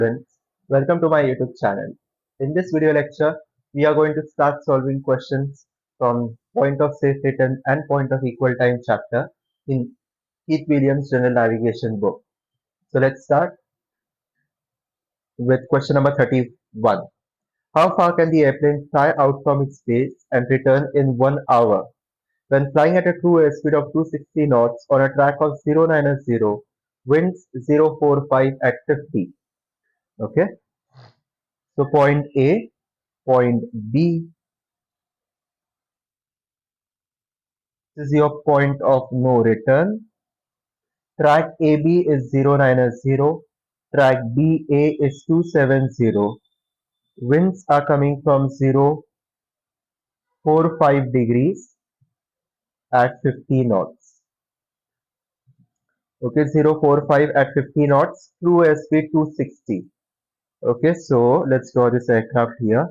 Friends, welcome to my YouTube channel. In this video lecture, we are going to start solving questions from point of safe return and point of equal time chapter in Keith Williams' General Navigation book. So let's start with question number 31. How far can the airplane fly out from its base and return in 1 hour when flying at a true airspeed of 260 knots on a track of 090, winds 045 at 50? Okay, so point A, point B, this is your point of no return. Track AB is 090. Track BA is 270. Winds are coming from 045 degrees at 50 knots. Okay, 045 at 50 knots, true airspeed 260. Okay, so let's draw this aircraft here.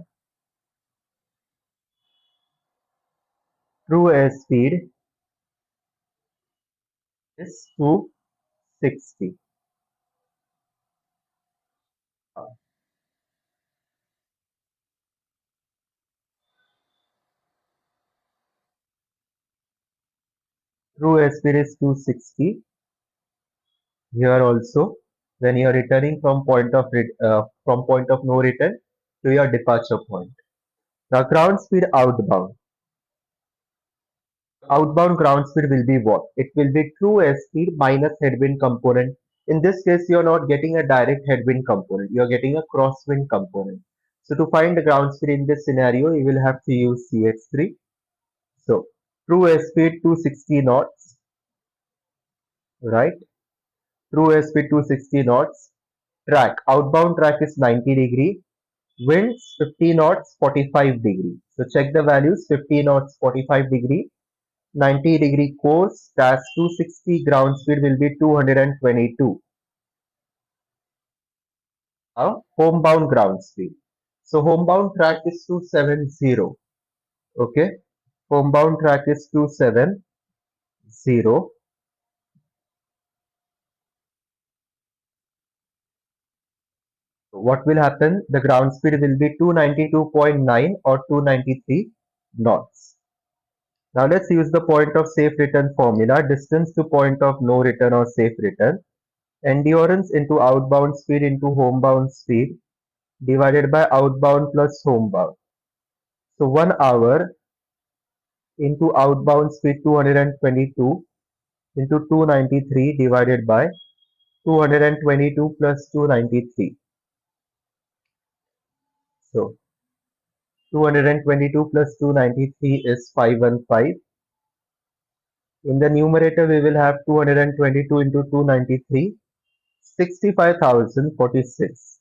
True airspeed is 260. True airspeed is 260. Here also, when you are returning from point of no return to your departure point. Now, ground speed outbound. Outbound ground speed will be what? It will be true airspeed minus headwind component. In this case, you are not getting a direct headwind component. You are getting a crosswind component. So to find the ground speed in this scenario, you will have to use CH3. So true airspeed 260 knots, right? True airspeed 260 knots. Track. Outbound track is 90 degree. Winds 50 knots, 45 degree. So check the values: 50 knots, 45 degree. 90-degree course, dash 260, ground speed will be 222. Now, homebound ground speed. So, homebound track is 270. Okay, homebound track is 270. What will happen? The ground speed will be 292.9 or 293 knots. Now, let's use the point of safe return formula. Distance to point of no return or safe return. Endurance into outbound speed into homebound speed divided by outbound plus homebound. So 1 hour into outbound speed 222 into 293 divided by 222 plus 293. So 222 plus 293 is 515. In the numerator we will have 222 into 293, 65,046.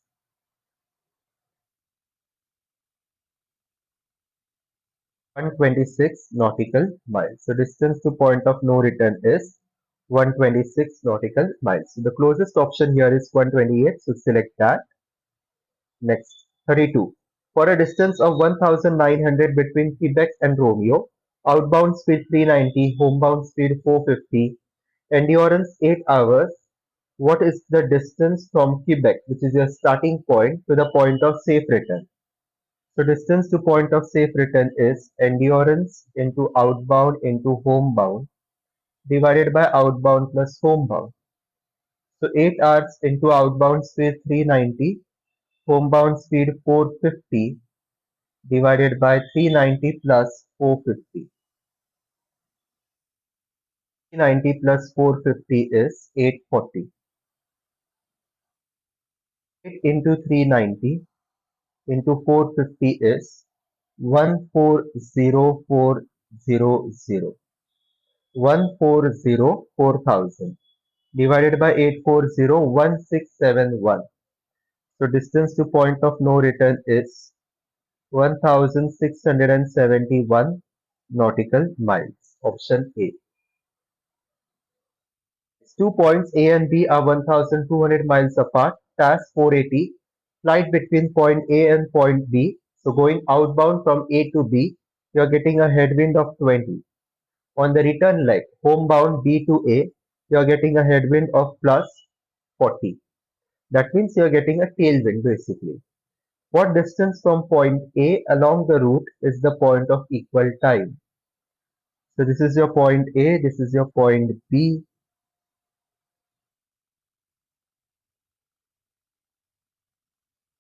126 nautical miles. So distance to point of no return is 126 nautical miles. So the closest option here is 128. So select that. Next, 32. For a distance of 1900 between Quebec and Romeo, outbound speed 390, homebound speed 450, endurance 8 hours. What is the distance from Quebec, which is your starting point, to the point of safe return? So distance to point of safe return is endurance into outbound into homebound divided by outbound plus homebound. So 8 hours into outbound speed 390, homebound speed 450 divided by 390 plus 450. 390 plus 450 is 840. 8 into 390 into 450 is 140400. 140,4000 divided by 840,1671. So distance to point of no return is 1671 nautical miles. Option A. 2 points A and B are 1200 miles apart. Task 480. Flight between point A and point B. So going outbound from A to B, you are getting a headwind of 20. On the return leg, homebound B to A, you are getting a headwind of plus 40. That means you're getting a tailwind basically. What distance from point A along the route is the point of equal time? So this is your point A, this is your point B,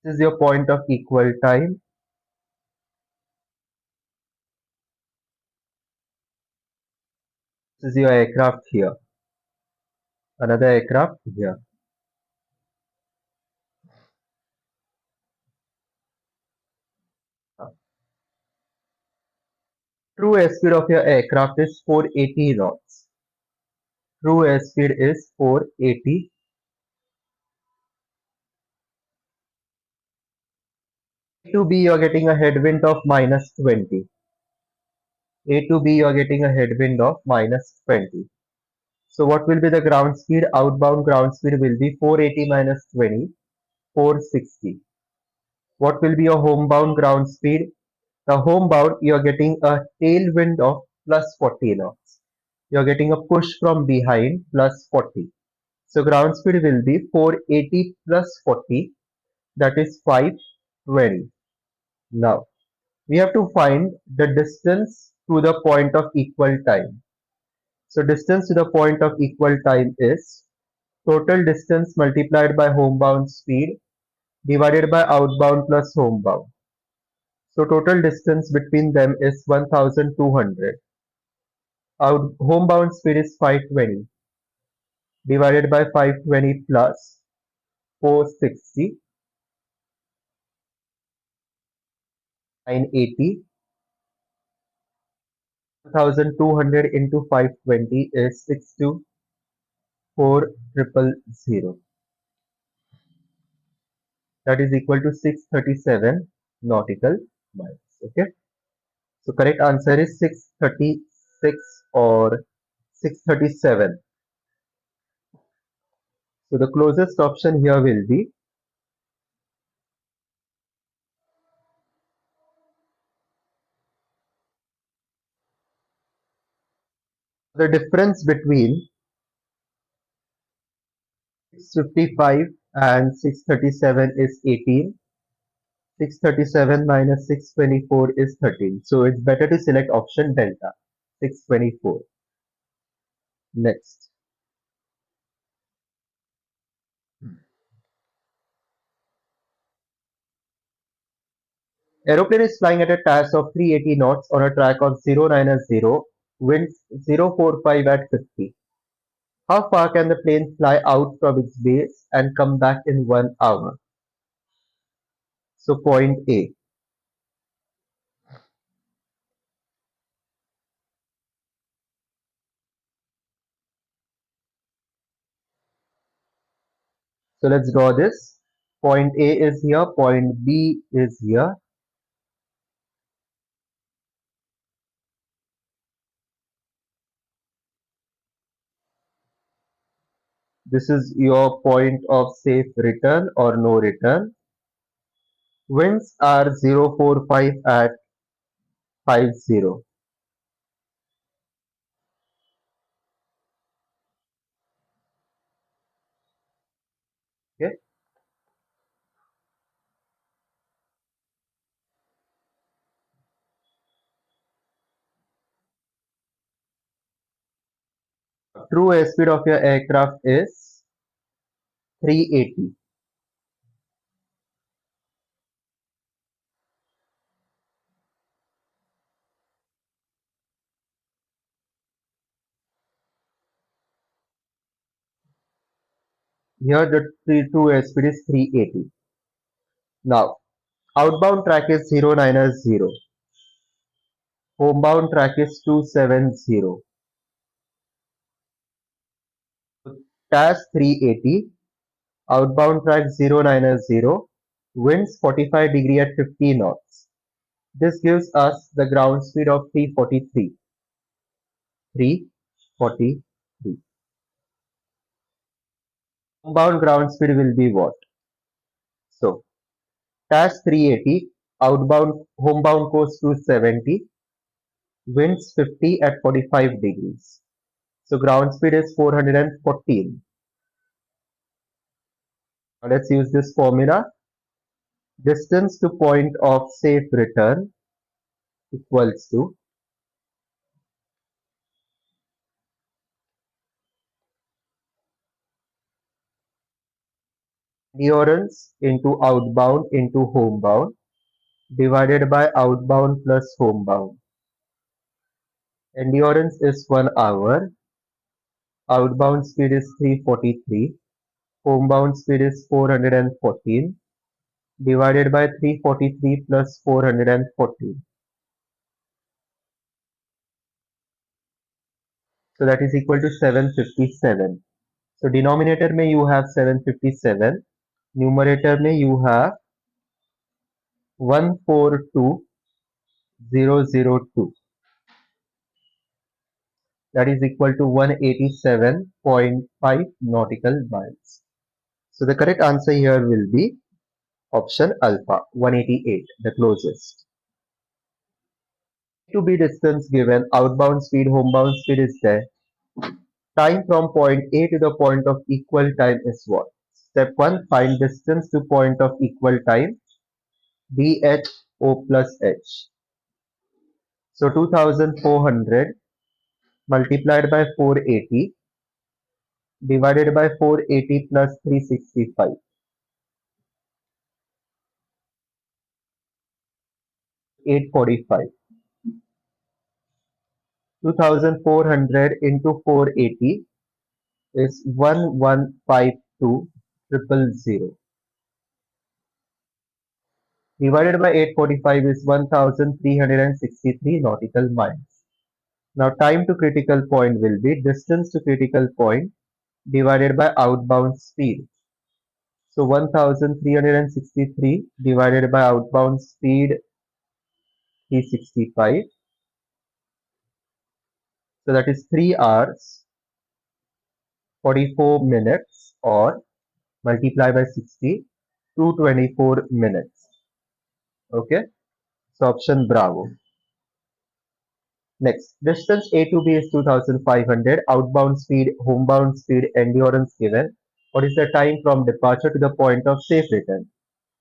this is your point of equal time, this is your aircraft here, another aircraft here. True airspeed of your aircraft is 480 knots. True airspeed is 480. A to B you're getting a headwind of minus 20. A to B you're getting a headwind of minus 20. So what will be the ground speed? Outbound ground speed will be 480 minus 20, 460. What will be your homebound ground speed? The homebound, you're getting a tailwind of plus 40 knots. You're getting a push from behind plus 40. So ground speed will be 480 plus 40, that is 520. Now, we have to find the distance to the point of equal time. So distance to the point of equal time is total distance multiplied by homebound speed divided by outbound plus homebound. So total distance between them is 1200. Out homebound speed is 520 divided by 520 plus 460, 980. 1200 into 520 is 624,000. That is equal to 637 nautical miles. Okay. So correct answer is 636 or 637. So the closest option here will be the difference between 655 and 637 is 18. 637 minus 624 is 13. So it's better to select option delta, 624. Next. Aeroplane is flying at a TAS of 380 knots on a track of 090, winds 045 at 50. How far can the plane fly out from its base and come back in 1 hour? So point A. So let's draw this. Point A is here, point B is here. This is your point of safe return or no return. Winds are 045 at 50. Okay. True airspeed of your aircraft is 380. Here the true airspeed is 380. Now, outbound track is 090. Homebound track is 270. TAS 380. Outbound track 090. Winds 45 at 50 knots. This gives us the ground speed of 343. 343. Homebound ground speed will be what? So, TAS 380. Outbound homebound course 270. Winds 50 at 45 degrees. So ground speed is 414. Now let's use this formula. Distance to point of safe return equals to endurance into outbound into homebound divided by outbound plus homebound. Endurance is 1 hour, outbound speed is 343, homebound speed is 414 divided by 343 plus 414. So that is equal to 757. So denominator में you have 757, numerator में you have 142002. That is equal to 187.5 nautical miles. So the correct answer here will be option alpha, 188, the closest. To be distance given, outbound speed, homebound speed is there. Time from point A to the point of equal time is what? Step 1, find distance to point of equal time, DHO plus H. So 2400 multiplied by 480 divided by 480 plus 365. 845. 2400 into 480 is 1152,000. Divided by 845 is 1363 nautical miles. Now time to critical point will be distance to critical point divided by outbound speed. So 1363 divided by outbound speed 365. So that is 3 hours 44 minutes or multiply by 60, 224 minutes. Okay, so option bravo. Next, distance A to B is 2500, outbound speed, homebound speed, endurance given. What is the time from departure to the point of safe return?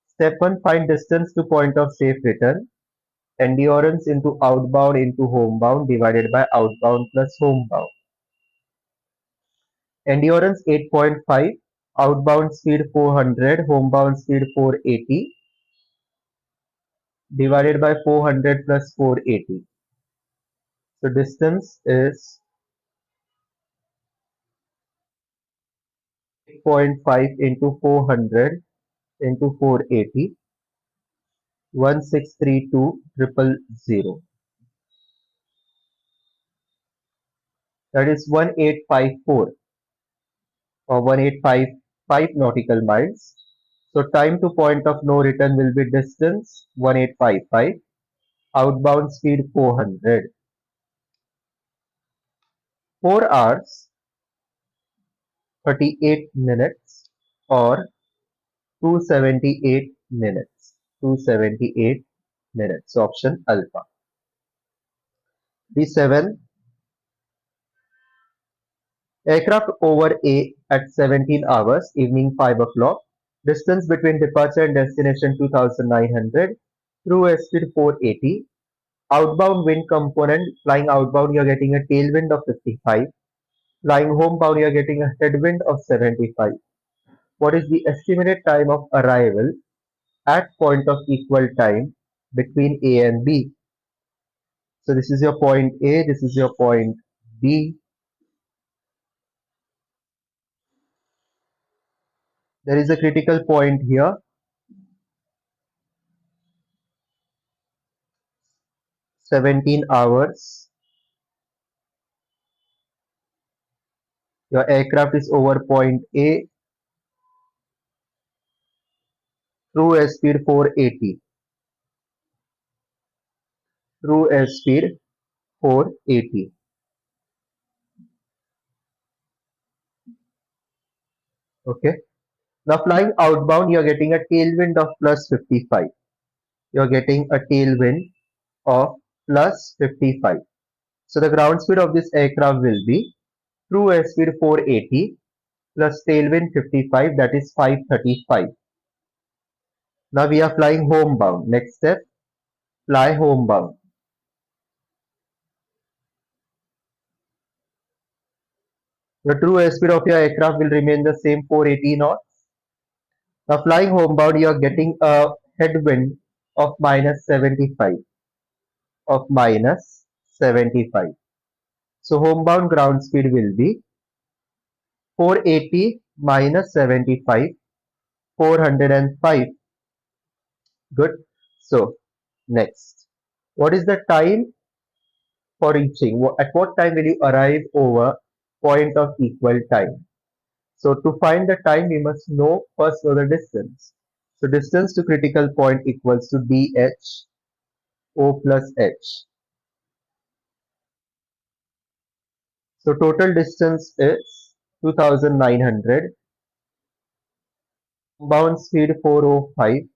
Step 1, find distance to point of safe return, endurance into outbound into homebound divided by outbound plus homebound. Endurance 8.5, outbound speed 400, homebound speed 480 divided by 400 plus 480. So distance is 8.5 into 400 into 480, 1632,000. That is 1854 or 1855 nautical miles. So time to point of no return will be distance 1855, outbound speed 400. 4 hours 38 minutes or 278 minutes. 278 minutes. So option alpha. D7, aircraft over A at 17 hours, evening 5 o'clock. Distance between departure and destination 2900. Through speed 480. Outbound wind component, flying outbound you are getting a tailwind of 55. Flying homebound you are getting a headwind of 75. What is the estimated time of arrival at point of equal time between A and B? So this is your point A, this is your point B. There is a critical point here, 17 hours. Your aircraft is over point A through airspeed 480. Through airspeed 480. Okay. Now flying outbound, you're getting a tailwind of plus 55. You're getting a tailwind of plus 55. So the ground speed of this aircraft will be through airspeed 480 plus tailwind 55, that is 535. Now we are flying homebound. Next step, fly homebound. The true airspeed of your aircraft will remain the same 480 knots. Now flying homebound, you are getting a headwind of minus 75, of minus 75. So homebound ground speed will be 480 minus 75, 405. Good. So next, what is the time for reaching? At what time will you arrive over point of equal time? So to find the time, we must first know the distance. So distance to critical point equals to dh o plus h. So total distance is 2900. Bound speed 405.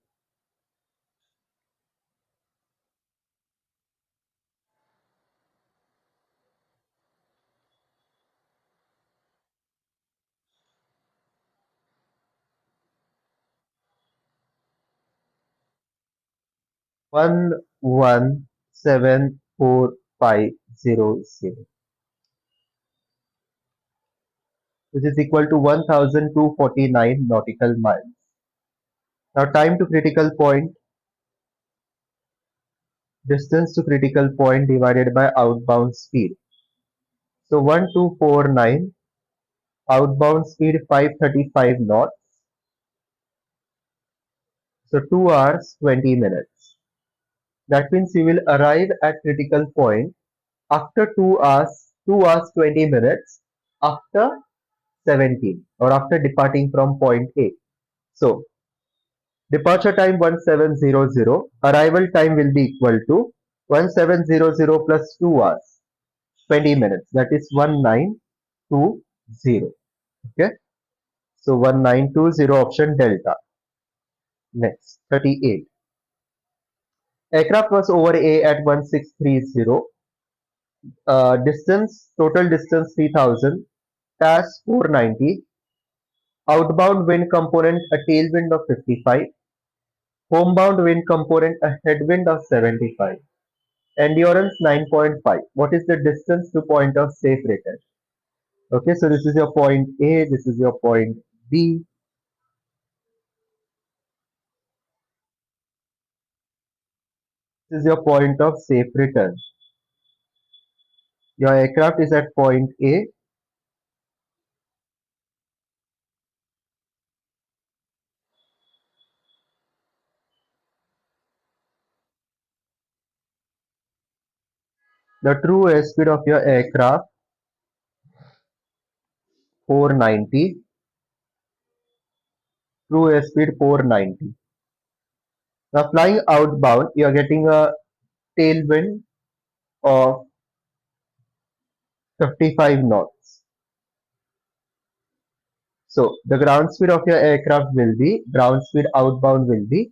1174,500, which is equal to 1249 nautical miles. Now time to critical point, distance to critical point divided by outbound speed. So 1249, outbound speed 535 knots. So 2 hours 20 minutes. That means you will arrive at critical point after 2 hours 20 minutes after 17 or after departing from point A. So departure time 1700, arrival time will be equal to 1700 plus 2 hours 20 minutes, that is 1920. Okay, so 1920, option delta. Next, 38. Aircraft was over A at 1630. Total distance 3000. Task 490. Outbound wind component a tailwind of 55. Homebound wind component a headwind of 75. Endurance 9.5. What is the distance to point of safe return? Okay, so this is your point A, this is your point B. This is your point of safe return. Your aircraft is at point A. The true airspeed of your aircraft 490. True airspeed 490. Now flying outbound, you are getting a tailwind of 55 knots. So the ground speed of your aircraft will be, ground speed outbound will be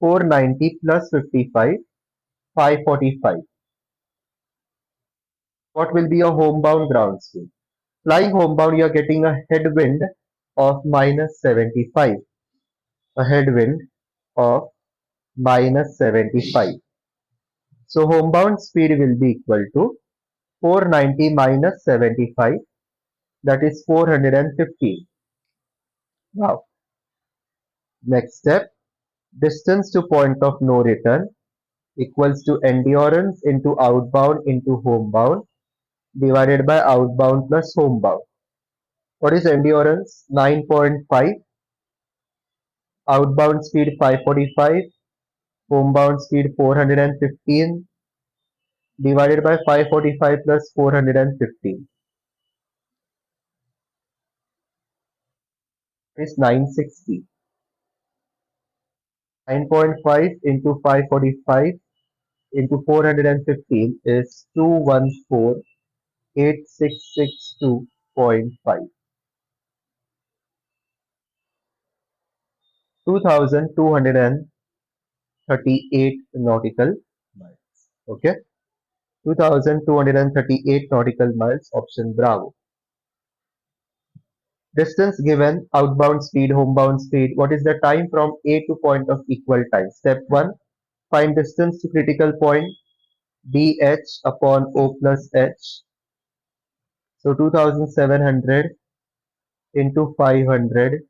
490 plus 55, 545. What will be your homebound ground speed? Flying homebound, you are getting a headwind of minus 75. A headwind of minus 75. So homebound speed will be equal to 490 minus 75, that is 450. Now, next step, distance to point of no return equals to endurance into outbound into homebound divided by outbound plus homebound. What is endurance? 9.5. Outbound speed 545. Homebound speed 415 divided by 545 plus 415 is 960. 9.5 into 545 into 415 is 214,8662.5. 2238 nautical miles. Okay, 2238 nautical miles, option Bravo. Distance given, outbound speed, homebound speed. What is the time from A to point of equal time? Step 1. Find distance to critical point dh upon O plus h. So 2700 into 500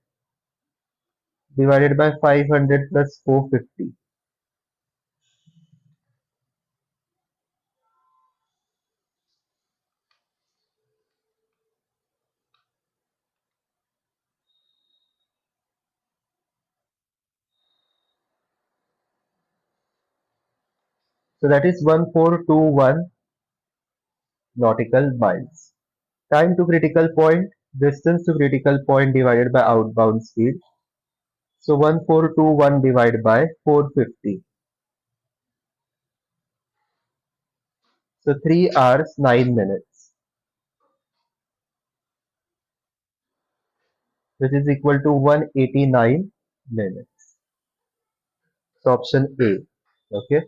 divided by 500 plus 450. So that is 1421 nautical miles. Time to critical point, distance to critical point divided by outbound speed. So 1421 divided by 450. So 3 hours 9 minutes, which is equal to 189 minutes. So option A. Okay.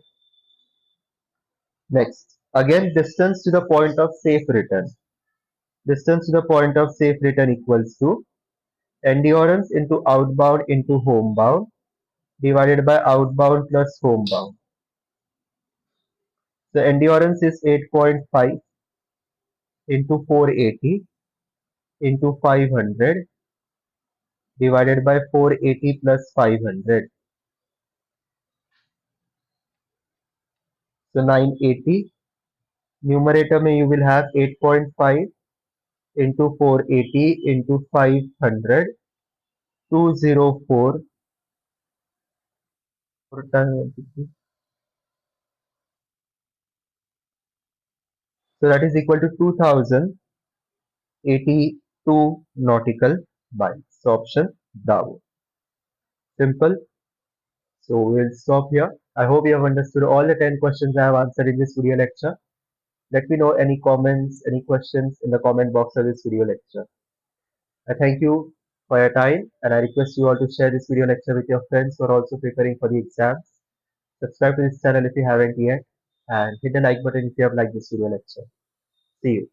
Next, again distance to the point of safe return. Distance to the point of safe return equals to endurance into outbound into homebound divided by outbound plus homebound. So endurance is 8.5 into 480 into 500 divided by 480 plus 500. So 980. Numerator में you will have 8.5 into 480 into 500, 204. So that is equal to 2082 nautical miles. So option Bravo. Simple. So we'll stop here. I hope you have understood all the 10 questions I have answered in this video lecture. Let me know any comments, any questions in the comment box of this video lecture. I thank you for your time and I request you all to share this video lecture with your friends who are also preparing for the exams. Subscribe to this channel if you haven't yet and hit the like button if you have liked this video lecture. See you.